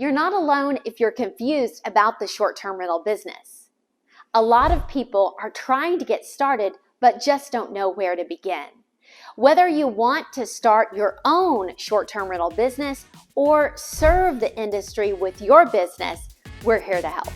You're not alone if you're confused about the short-term rental business. A lot of people are trying to get started but just don't know where to begin. Whether you want to start your own short-term rental business or serve the industry with your business, we're here to help.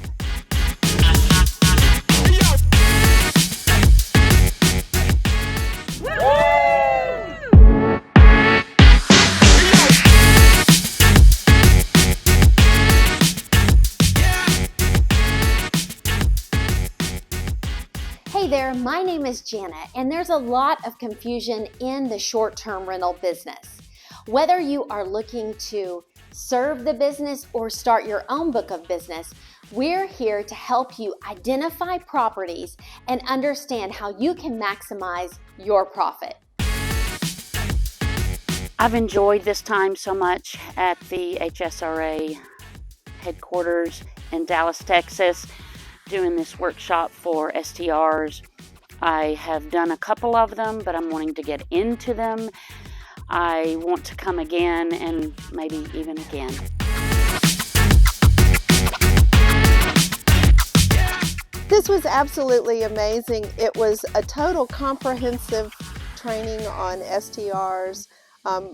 Hey there, my name is Janet, and there's a lot of confusion in the short-term rental business. Whether you are looking to serve the business or start your own book of business, we're here to help you identify properties and understand how you can maximize your profit. I've enjoyed this time so much at the HSRA headquarters in Dallas, Texas, doing this workshop for STRs. I have done a couple of them, but I'm wanting to get into them. I want to come again and maybe even again. This was absolutely amazing. It was a total comprehensive training on STRs,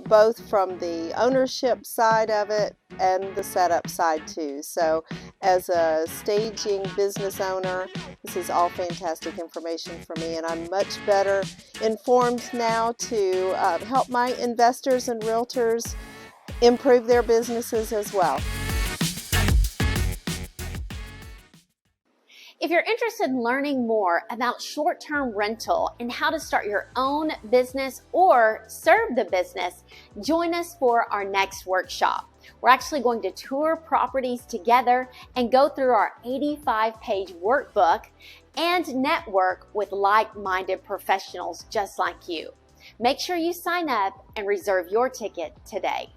both from the ownership side of it and the setup side too. So as a staging business owner, this is all fantastic information for me, and I'm much better informed now to help my investors and realtors improve their businesses as well. If you're interested in learning more about short-term rental and how to start your own business or serve the business, join us for our next workshop. We're actually going to tour properties together and go through our 85-page workbook and network with like-minded professionals just like you. Make sure you sign up and reserve your ticket today.